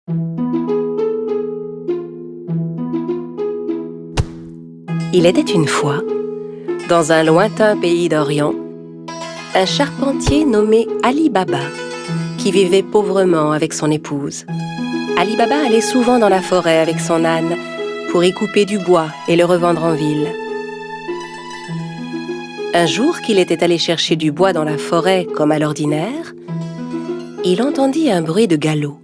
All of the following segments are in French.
Il était une fois, dans un lointain pays d'Orient, un charpentier nommé Ali Baba, qui vivait pauvrement avec son épouse. Ali Baba allait souvent dans la forêt avec son âne pour y couper du bois et le revendre en ville. Un jour qu'il était allé chercher du bois dans la forêt comme à l'ordinaire, il entendit un bruit de galop.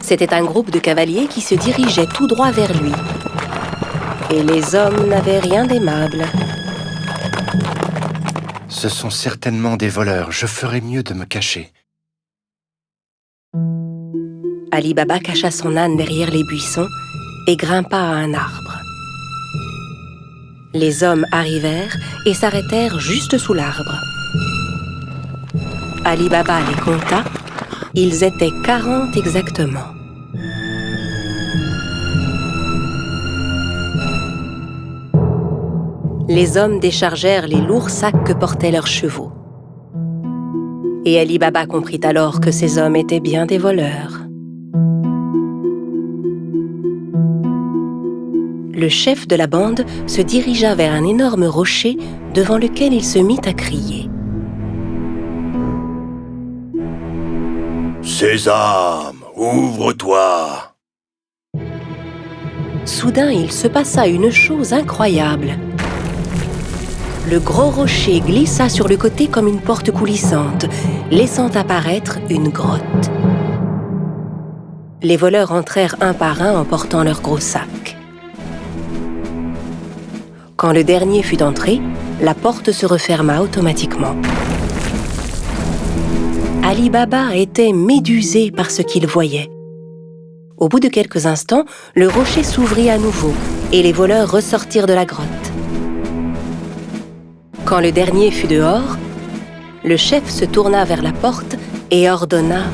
C'était un groupe de cavaliers qui se dirigeait tout droit vers lui. Et les hommes n'avaient rien d'aimable. Ce sont certainement des voleurs. Je ferais mieux de me cacher. Ali Baba cacha son âne derrière les buissons et grimpa à un arbre. Les hommes arrivèrent et s'arrêtèrent juste sous l'arbre. Ali Baba les compta. Ils étaient 40 exactement. Les hommes déchargèrent les lourds sacs que portaient leurs chevaux. Et Ali Baba comprit alors que ces hommes étaient bien des voleurs. Le chef de la bande se dirigea vers un énorme rocher devant lequel il se mit à crier. « Sésame, ouvre-toi !» Soudain, il se passa une chose incroyable. Le gros rocher glissa sur le côté comme une porte coulissante, laissant apparaître une grotte. Les voleurs entrèrent un par un en portant leurs gros sacs. Quand le dernier fut entré, la porte se referma automatiquement. Ali Baba était médusé par ce qu'il voyait. Au bout de quelques instants, le rocher s'ouvrit à nouveau et les voleurs ressortirent de la grotte. Quand le dernier fut dehors, le chef se tourna vers la porte et ordonna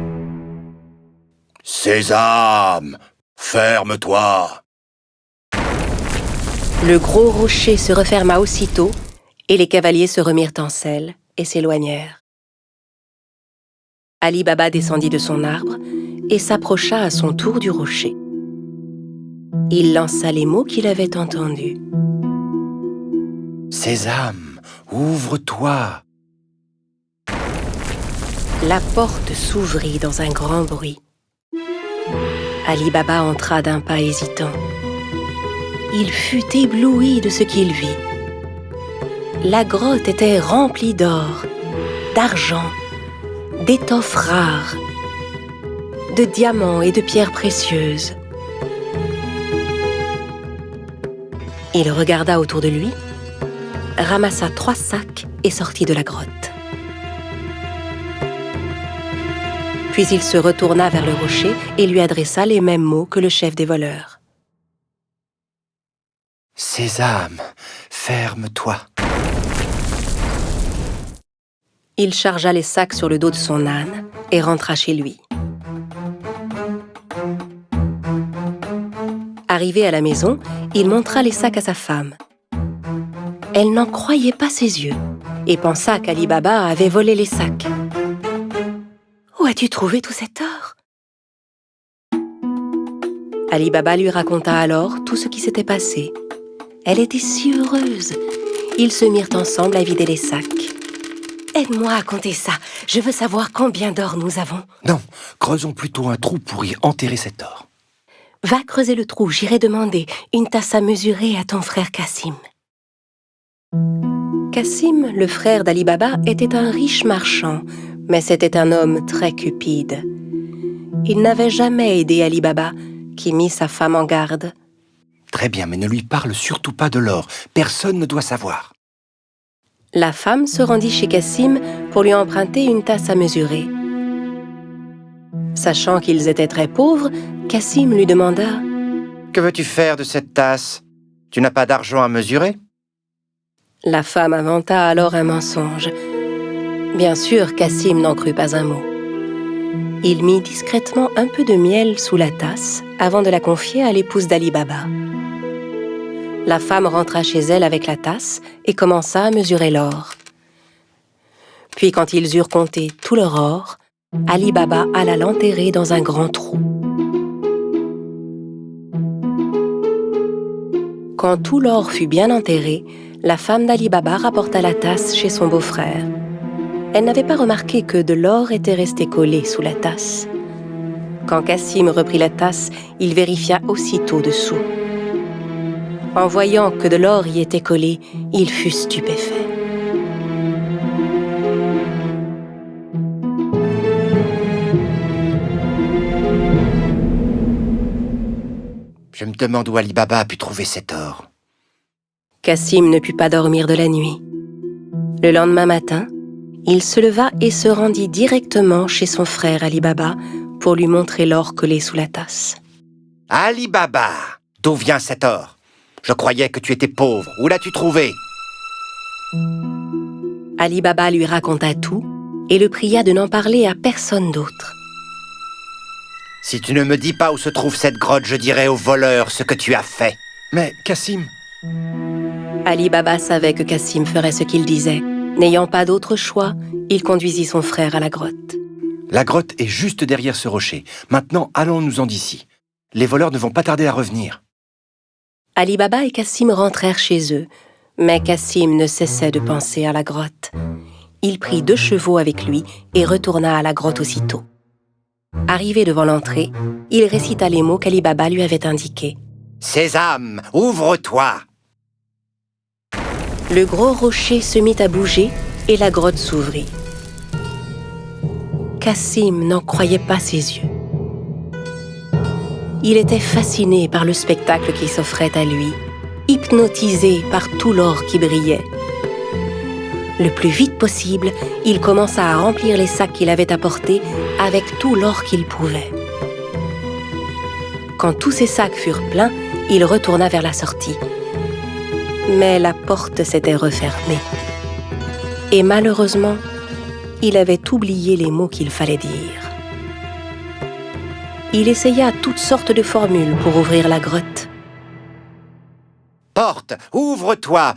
« Sésame, ferme-toi !» Le gros rocher se referma aussitôt et les cavaliers se remirent en selle et s'éloignèrent. Ali Baba descendit de son arbre et s'approcha à son tour du rocher. Il lança les mots qu'il avait entendus. « Sésame, ouvre-toi !» La porte s'ouvrit dans un grand bruit. Ali Baba entra d'un pas hésitant. Il fut ébloui de ce qu'il vit. La grotte était remplie d'or, d'argent, d'étoffes rares, de diamants et de pierres précieuses. Il regarda autour de lui, ramassa 3 sacs et sortit de la grotte. Puis il se retourna vers le rocher et lui adressa les mêmes mots que le chef des voleurs. « Sésame, ferme-toi !» Il chargea les sacs sur le dos de son âne et rentra chez lui. Arrivé à la maison, il montra les sacs à sa femme. Elle n'en croyait pas ses yeux et pensa qu'Ali Baba avait volé les sacs. « Où as-tu trouvé tout cet or ?» Ali Baba lui raconta alors tout ce qui s'était passé. Elle était si heureuse. Ils se mirent ensemble à vider les sacs. « Aide-moi à compter ça. Je veux savoir combien d'or nous avons. » « Non, creusons plutôt un trou pour y enterrer cet or. » « Va creuser le trou, j'irai demander une tasse à mesurer à ton frère Cassim. » Cassim, le frère d'Ali Baba, était un riche marchand, mais c'était un homme très cupide. Il n'avait jamais aidé Ali Baba, qui mit sa femme en garde. « Très bien, mais ne lui parle surtout pas de l'or. Personne ne doit savoir. » La femme se rendit chez Cassim pour lui emprunter une tasse à mesurer. Sachant qu'ils étaient très pauvres, Cassim lui demanda « Que veux-tu faire de cette tasse? Tu n'as pas d'argent à mesurer ?» La femme inventa alors un mensonge. Bien sûr, Cassim n'en crut pas un mot. Il mit discrètement un peu de miel sous la tasse avant de la confier à l'épouse d'Ali Baba. La femme rentra chez elle avec la tasse et commença à mesurer l'or. Puis, quand ils eurent compté tout leur or, Ali Baba alla l'enterrer dans un grand trou. Quand tout l'or fut bien enterré, la femme d'Ali Baba rapporta la tasse chez son beau-frère. Elle n'avait pas remarqué que de l'or était resté collé sous la tasse. Quand Cassim reprit la tasse, il vérifia aussitôt dessous. En voyant que de l'or y était collé, il fut stupéfait. Je me demande où Ali Baba a pu trouver cet or. Cassim ne put pas dormir de la nuit. Le lendemain matin, il se leva et se rendit directement chez son frère Ali Baba pour lui montrer l'or collé sous la tasse. Ali Baba, d'où vient cet or? Je croyais que tu étais pauvre. Où l'as-tu trouvé? Ali Baba lui raconta tout et le pria de n'en parler à personne d'autre. Si tu ne me dis pas où se trouve cette grotte, je dirai aux voleurs ce que tu as fait. Mais Cassim... Ali Baba savait que Cassim ferait ce qu'il disait. N'ayant pas d'autre choix, il conduisit son frère à la grotte. La grotte est juste derrière ce rocher. Maintenant, allons-nous-en d'ici. Les voleurs ne vont pas tarder à revenir. Ali Baba et Cassim rentrèrent chez eux, mais Cassim ne cessait de penser à la grotte. Il prit 2 chevaux avec lui et retourna à la grotte aussitôt. Arrivé devant l'entrée, il récita les mots qu'Ali Baba lui avait indiqués. « Sésame, ouvre-toi » Le gros rocher se mit à bouger et la grotte s'ouvrit. Cassim n'en croyait pas ses yeux. Il était fasciné par le spectacle qui s'offrait à lui, hypnotisé par tout l'or qui brillait. Le plus vite possible, il commença à remplir les sacs qu'il avait apportés avec tout l'or qu'il pouvait. Quand tous ces sacs furent pleins, il retourna vers la sortie. Mais la porte s'était refermée. Et malheureusement, il avait oublié les mots qu'il fallait dire. Il essaya toutes sortes de formules pour ouvrir la grotte. « Porte, ouvre-toi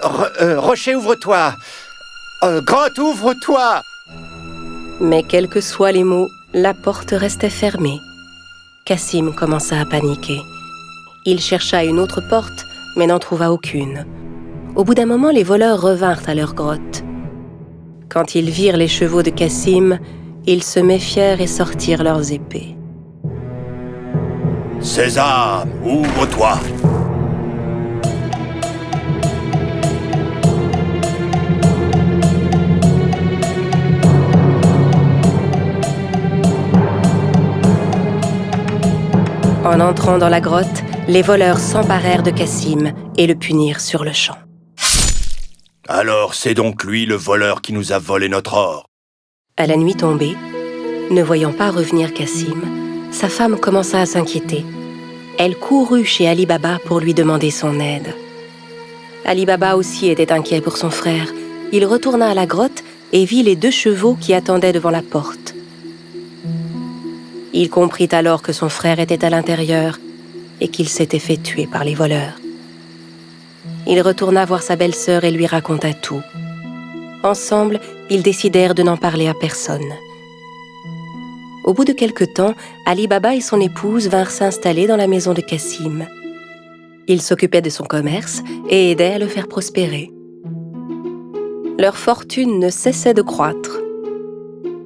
Rocher, ouvre-toi Grotte, ouvre-toi » Mais quels que soient les mots, la porte restait fermée. Cassim commença à paniquer. Il chercha une autre porte, mais n'en trouva aucune. Au bout d'un moment, les voleurs revinrent à leur grotte. Quand ils virent les chevaux de Cassim, ils se méfièrent et sortirent leurs épées. « Sésame, ouvre-toi » En entrant dans la grotte, les voleurs s'emparèrent de Cassim et le punirent sur le champ. « Alors c'est donc lui le voleur qui nous a volé notre or » À la nuit tombée, ne voyant pas revenir Cassim, sa femme commença à s'inquiéter. Elle courut chez Ali Baba pour lui demander son aide. Ali Baba aussi était inquiet pour son frère. Il retourna à la grotte et vit les 2 chevaux qui attendaient devant la porte. Il comprit alors que son frère était à l'intérieur et qu'il s'était fait tuer par les voleurs. Il retourna voir sa belle-sœur et lui raconta tout. Ensemble, ils décidèrent de n'en parler à personne. Au bout de quelque temps, Ali Baba et son épouse vinrent s'installer dans la maison de Cassim. Ils s'occupaient de son commerce et aidaient à le faire prospérer. Leur fortune ne cessait de croître.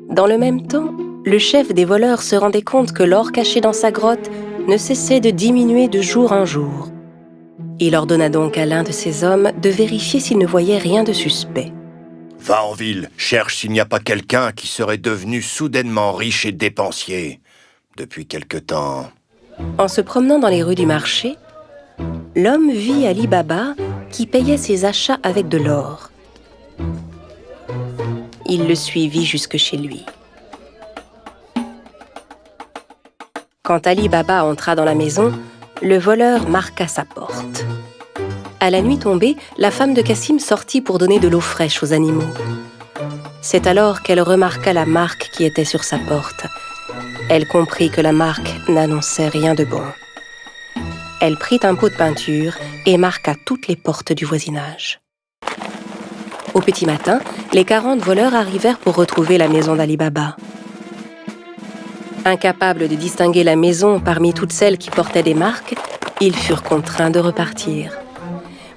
Dans le même temps, le chef des voleurs se rendait compte que l'or caché dans sa grotte ne cessait de diminuer de jour en jour. Il ordonna donc à l'un de ses hommes de vérifier s'il ne voyait rien de suspect. « Va en ville, cherche s'il n'y a pas quelqu'un qui serait devenu soudainement riche et dépensier. Depuis quelque temps... » En se promenant dans les rues du marché, l'homme vit Ali Baba qui payait ses achats avec de l'or. Il le suivit jusque chez lui. Quand Ali Baba entra dans la maison, le voleur marqua sa porte. À la nuit tombée, la femme de Cassim sortit pour donner de l'eau fraîche aux animaux. C'est alors qu'elle remarqua la marque qui était sur sa porte. Elle comprit que la marque n'annonçait rien de bon. Elle prit un pot de peinture et marqua toutes les portes du voisinage. Au petit matin, les 40 voleurs arrivèrent pour retrouver la maison d'Ali Baba. Incapables de distinguer la maison parmi toutes celles qui portaient des marques, ils furent contraints de repartir.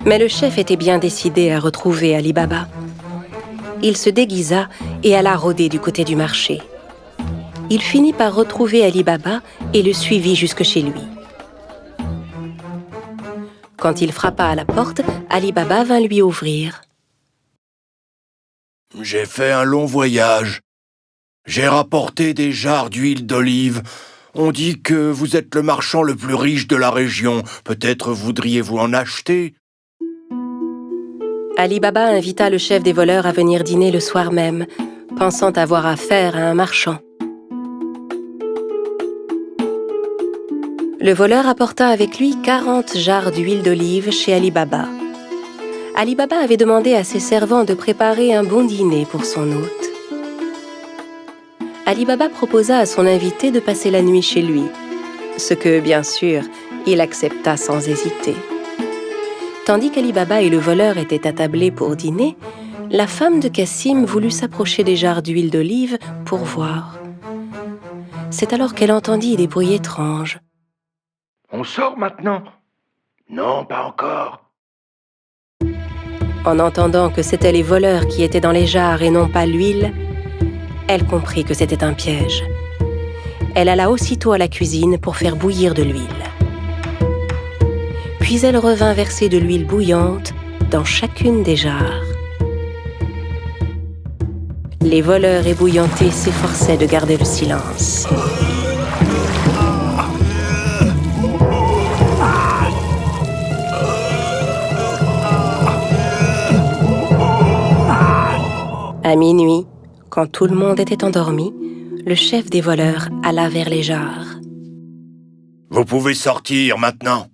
Mais le chef était bien décidé à retrouver Ali Baba. Il se déguisa et alla rôder du côté du marché. Il finit par retrouver Ali Baba et le suivit jusque chez lui. Quand il frappa à la porte, Ali Baba vint lui ouvrir. « J'ai fait un long voyage. J'ai rapporté des jarres d'huile d'olive. On dit que vous êtes le marchand le plus riche de la région. Peut-être voudriez-vous en acheter ?» Ali Baba invita le chef des voleurs à venir dîner le soir même, pensant avoir affaire à un marchand. Le voleur apporta avec lui 40 jarres d'huile d'olive chez Ali Baba. Ali Baba avait demandé à ses servants de préparer un bon dîner pour son hôte. Ali Baba proposa à son invité de passer la nuit chez lui, ce que, bien sûr, il accepta sans hésiter. Tandis qu'Ali Baba et le voleur étaient attablés pour dîner, la femme de Cassim voulut s'approcher des jarres d'huile d'olive pour voir. C'est alors qu'elle entendit des bruits étranges. « On sort maintenant ?»« Non, pas encore. » En entendant que c'étaient les voleurs qui étaient dans les jarres et non pas l'huile, elle comprit que c'était un piège. Elle alla aussitôt à la cuisine pour faire bouillir de l'huile. Puis elle revint verser de l'huile bouillante dans chacune des jarres. Les voleurs ébouillantés s'efforçaient de garder le silence. À minuit, quand tout le monde était endormi, le chef des voleurs alla vers les jarres. « Vous pouvez sortir maintenant. »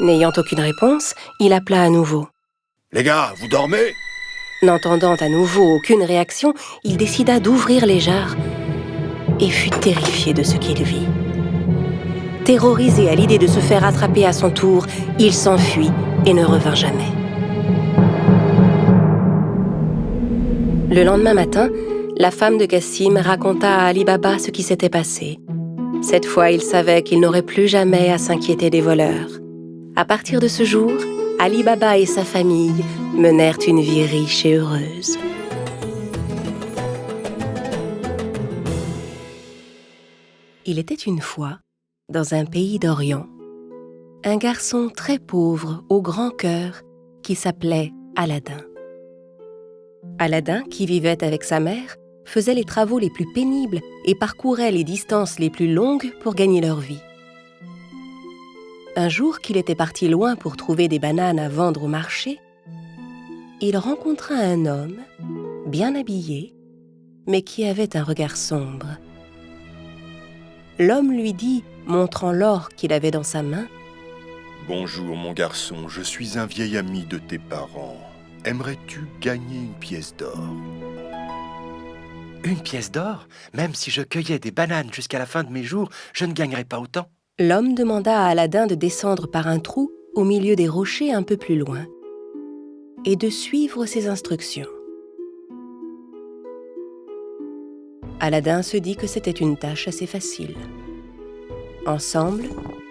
N'ayant aucune réponse, il appela à nouveau. « Les gars, vous dormez ?» N'entendant à nouveau aucune réaction, il décida d'ouvrir les jarres et fut terrifié de ce qu'il vit. Terrorisé à l'idée de se faire attraper à son tour, il s'enfuit et ne revint jamais. Le lendemain matin, la femme de Cassim raconta à Ali Baba ce qui s'était passé. Cette fois, il savait qu'il n'aurait plus jamais à s'inquiéter des voleurs. À partir de ce jour, Ali Baba et sa famille menèrent une vie riche et heureuse. Il était une fois, dans un pays d'Orient, un garçon très pauvre au grand cœur qui s'appelait Aladin. Aladin, qui vivait avec sa mère, faisait les travaux les plus pénibles et parcourait les distances les plus longues pour gagner leur vie. Un jour qu'il était parti loin pour trouver des bananes à vendre au marché, il rencontra un homme, bien habillé, mais qui avait un regard sombre. L'homme lui dit, montrant l'or qu'il avait dans sa main, « Bonjour mon garçon, je suis un vieil ami de tes parents. Aimerais-tu gagner une pièce d'or ?»« Une pièce d'or? Même si je cueillais des bananes jusqu'à la fin de mes jours, je ne gagnerais pas autant. » L'homme demanda à Aladin de descendre par un trou au milieu des rochers un peu plus loin et de suivre ses instructions. Aladin se dit que c'était une tâche assez facile. Ensemble,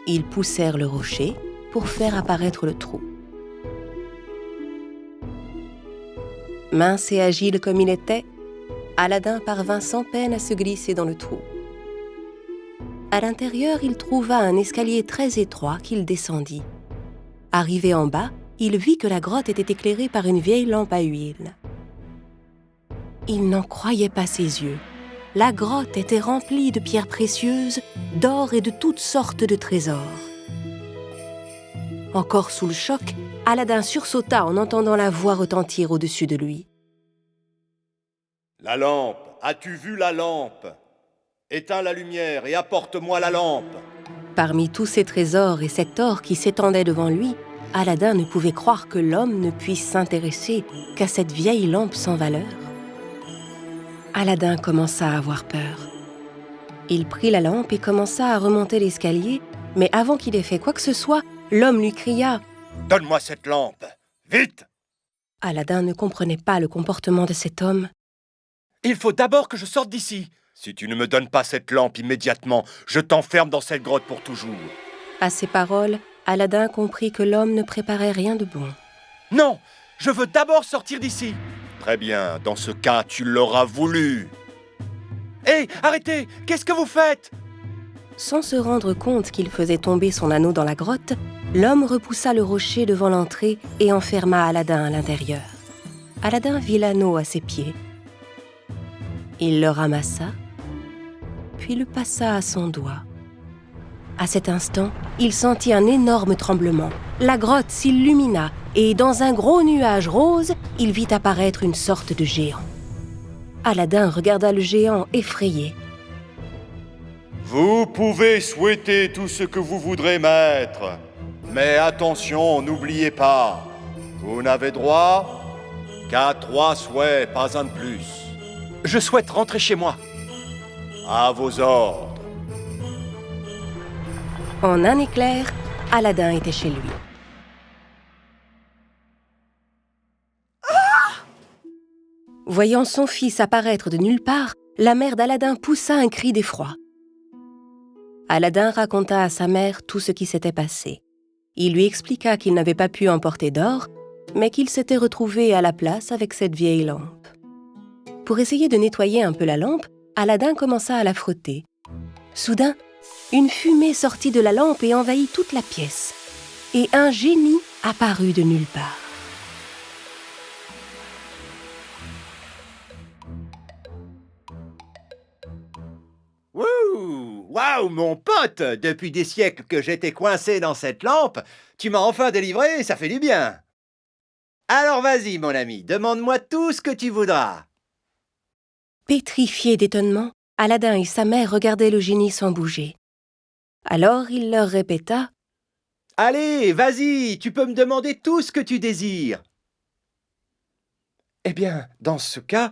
ils poussèrent le rocher pour faire apparaître le trou. Mince et agile comme il était, Aladin parvint sans peine à se glisser dans le trou. À l'intérieur, il trouva un escalier très étroit qu'il descendit. Arrivé en bas, il vit que la grotte était éclairée par une vieille lampe à huile. Il n'en croyait pas ses yeux. La grotte était remplie de pierres précieuses, d'or et de toutes sortes de trésors. Encore sous le choc, Aladin sursauta en entendant la voix retentir au-dessus de lui. « La lampe, as-tu vu la lampe ? Éteins la lumière et apporte-moi la lampe. » Parmi tous ces trésors et cet or qui s'étendait devant lui, Aladin ne pouvait croire que l'homme ne puisse s'intéresser qu'à cette vieille lampe sans valeur. Aladin commença à avoir peur. Il prit la lampe et commença à remonter l'escalier, mais avant qu'il ait fait quoi que ce soit, l'homme lui cria « Donne-moi cette lampe, vite !» Aladin ne comprenait pas le comportement de cet homme. Il faut d'abord que je sorte d'ici. Si tu ne me donnes pas cette lampe immédiatement, je t'enferme dans cette grotte pour toujours. À ces paroles, Aladin comprit que l'homme ne préparait rien de bon. Non, je veux d'abord sortir d'ici. Très bien, dans ce cas, tu l'auras voulu. Hé, arrêtez! Qu'est-ce que vous faites? Sans se rendre compte qu'il faisait tomber son anneau dans la grotte, l'homme repoussa le rocher devant l'entrée et enferma Aladin à l'intérieur. Aladin vit l'anneau à ses pieds. Il le ramassa, puis le passa à son doigt. À cet instant, il sentit un énorme tremblement. La grotte s'illumina et, dans un gros nuage rose, il vit apparaître une sorte de géant. Aladin regarda le géant effrayé. Vous pouvez souhaiter tout ce que vous voudrez, maître. Mais attention, n'oubliez pas, vous n'avez droit qu'à 3 souhaits, pas un de plus. Je souhaite rentrer chez moi. À vos ordres. En un éclair, Aladin était chez lui. Voyant son fils apparaître de nulle part, la mère d'Aladin poussa un cri d'effroi. Aladin raconta à sa mère tout ce qui s'était passé. Il lui expliqua qu'il n'avait pas pu emporter d'or, mais qu'il s'était retrouvé à la place avec cette vieille lampe. Pour essayer de nettoyer un peu la lampe, Aladin commença à la frotter. Soudain, une fumée sortit de la lampe et envahit toute la pièce. Et un génie apparut de nulle part. Wouh! Waouh, mon pote! Depuis des siècles que j'étais coincé dans cette lampe, tu m'as enfin délivré, ça fait du bien. Alors vas-y, mon ami, demande-moi tout ce que tu voudras. Pétrifiés d'étonnement, Aladin et sa mère regardaient le génie sans bouger. Alors il leur répéta « Allez, vas-y, tu peux me demander tout ce que tu désires. » Eh bien, dans ce cas,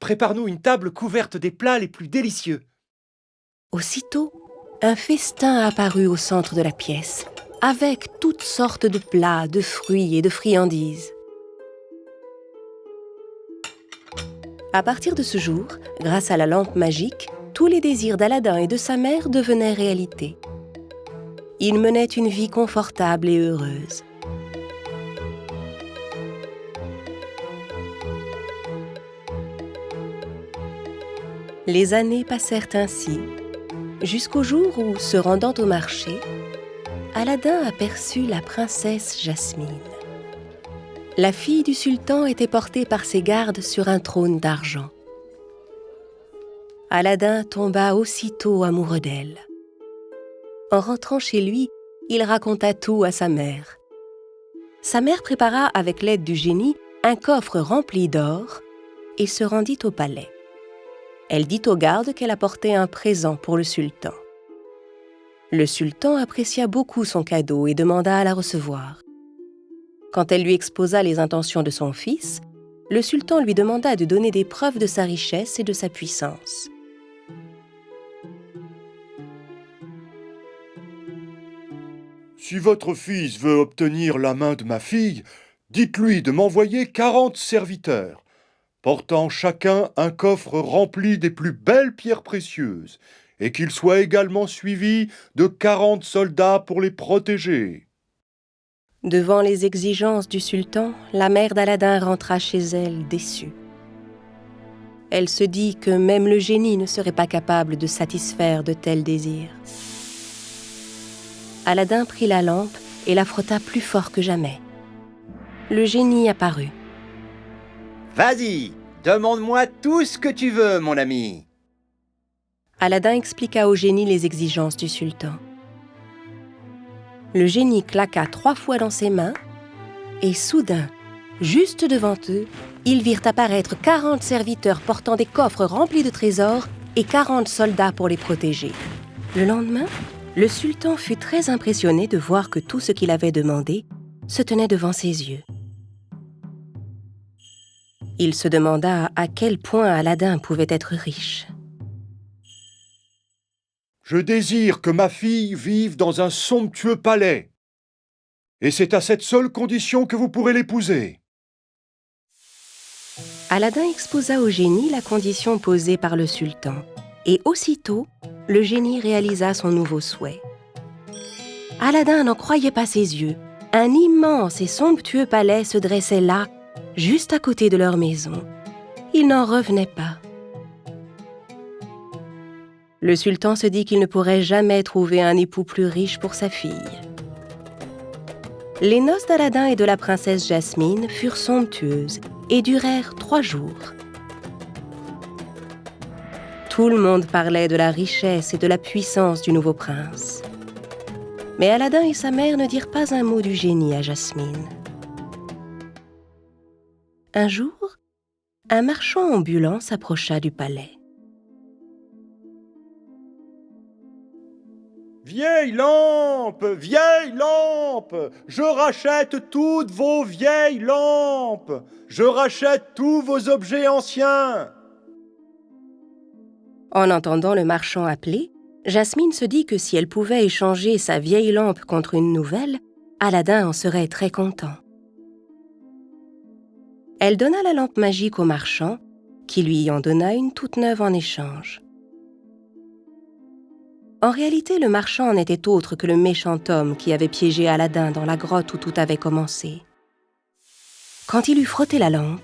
prépare-nous une table couverte des plats les plus délicieux. Aussitôt, un festin apparut au centre de la pièce, avec toutes sortes de plats, de fruits et de friandises. À partir de ce jour, grâce à la lampe magique, tous les désirs d'Aladin et de sa mère devenaient réalité. Ils menaient une vie confortable et heureuse. Les années passèrent ainsi, jusqu'au jour où, se rendant au marché, Aladin aperçut la princesse Jasmine. La fille du sultan était portée par ses gardes sur un trône d'argent. Aladin tomba aussitôt amoureux d'elle. En rentrant chez lui, il raconta tout à sa mère. Sa mère prépara, avec l'aide du génie, un coffre rempli d'or et se rendit au palais. Elle dit aux gardes qu'elle apportait un présent pour le sultan. Le sultan apprécia beaucoup son cadeau et demanda à la recevoir. Quand elle lui exposa les intentions de son fils, le sultan lui demanda de donner des preuves de sa richesse et de sa puissance. Si votre fils veut obtenir la main de ma fille, dites-lui de m'envoyer 40 serviteurs, portant chacun un coffre rempli des plus belles pierres précieuses, et qu'il soit également suivi de 40 soldats pour les protéger. Devant les exigences du sultan, la mère d'Aladin rentra chez elle déçue. Elle se dit que même le génie ne serait pas capable de satisfaire de tels désirs. Aladin prit la lampe et la frotta plus fort que jamais. Le génie apparut. Vas-y, demande-moi tout ce que tu veux, mon ami. Aladin expliqua au génie les exigences du sultan. Le génie claqua 3 fois dans ses mains et soudain, juste devant eux, ils virent apparaître 40 serviteurs portant des coffres remplis de trésors et 40 soldats pour les protéger. Le lendemain, le sultan fut très impressionné de voir que tout ce qu'il avait demandé se tenait devant ses yeux. Il se demanda à quel point Aladin pouvait être riche. Je désire que ma fille vive dans un somptueux palais. Et c'est à cette seule condition que vous pourrez l'épouser. Aladin exposa au génie la condition posée par le sultan, et aussitôt, le génie réalisa son nouveau souhait. Aladin n'en croyait pas ses yeux. Un immense et somptueux palais se dressait là, juste à côté de leur maison. Il n'en revenait pas. Le sultan se dit qu'il ne pourrait jamais trouver un époux plus riche pour sa fille. Les noces d'Aladin et de la princesse Jasmine furent somptueuses et durèrent 3 jours. Tout le monde parlait de la richesse et de la puissance du nouveau prince. Mais Aladin et sa mère ne dirent pas un mot du génie à Jasmine. Un jour, un marchand ambulant s'approcha du palais. Vieille lampe, vieille lampe, je rachète toutes vos vieilles lampes, je rachète tous vos objets anciens. En entendant le marchand appeler, Jasmine se dit que si elle pouvait échanger sa vieille lampe contre une nouvelle, Aladin en serait très content. Elle donna la lampe magique au marchand, qui lui en donna une toute neuve en échange. En réalité, le marchand n'était autre que le méchant homme qui avait piégé Aladin dans la grotte où tout avait commencé. Quand il eut frotté la lampe,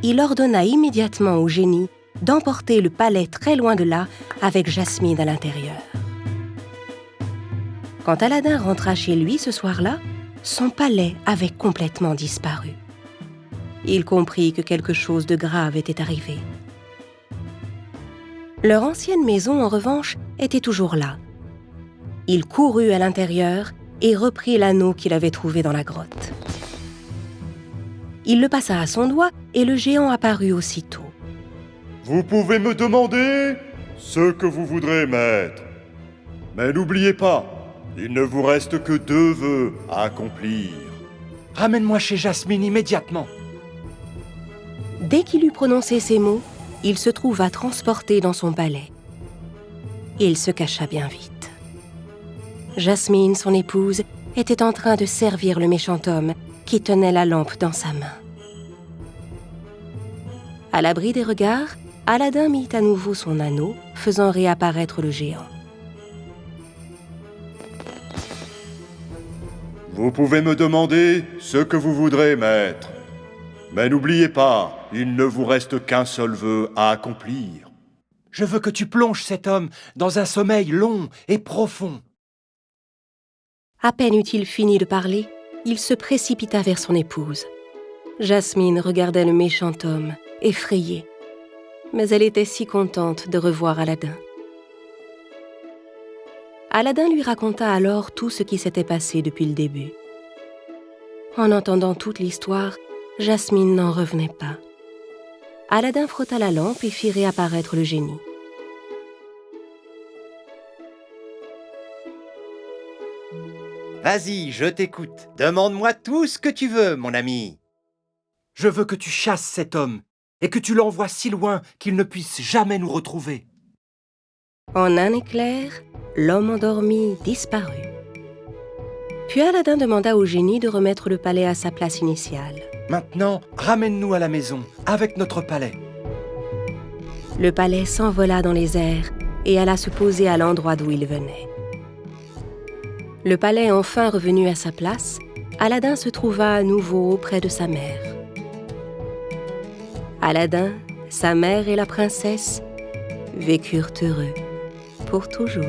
il ordonna immédiatement au génie d'emporter le palais très loin de là avec Jasmine à l'intérieur. Quand Aladin rentra chez lui ce soir-là, son palais avait complètement disparu. Il comprit que quelque chose de grave était arrivé. Leur ancienne maison, en revanche, était toujours là. Il courut à l'intérieur et reprit l'anneau qu'il avait trouvé dans la grotte. Il le passa à son doigt et le géant apparut aussitôt. Vous pouvez me demander ce que vous voudrez, maître. Mais n'oubliez pas, il ne vous reste que 2 vœux à accomplir. Ramène-moi chez Jasmine immédiatement. Dès qu'il eut prononcé ces mots, il se trouva transporté dans son palais. Il se cacha bien vite. Jasmine, son épouse, était en train de servir le méchant homme qui tenait la lampe dans sa main. À l'abri des regards, Aladin mit à nouveau son anneau, faisant réapparaître le géant. Vous pouvez me demander ce que vous voudrez, maître. Mais n'oubliez pas, il ne vous reste qu'un seul vœu à accomplir. Je veux que tu plonges cet homme dans un sommeil long et profond. À peine eut-il fini de parler, il se précipita vers son épouse. Jasmine regardait le méchant homme, effrayée. Mais elle était si contente de revoir Aladin. Aladin lui raconta alors tout ce qui s'était passé depuis le début. En entendant toute l'histoire, Jasmine n'en revenait pas. Aladin frotta la lampe et fit réapparaître le génie. Vas-y, je t'écoute. Demande-moi tout ce que tu veux, mon ami. Je veux que tu chasses cet homme et que tu l'envoies si loin qu'il ne puisse jamais nous retrouver. En un éclair, l'homme endormi disparut. Puis Aladin demanda au génie de remettre le palais à sa place initiale. Maintenant, ramène-nous à la maison, avec notre palais. Le palais s'envola dans les airs et alla se poser à l'endroit d'où il venait. Le palais enfin revenu à sa place, Aladin se trouva à nouveau auprès de sa mère. Aladin, sa mère et la princesse vécurent heureux pour toujours.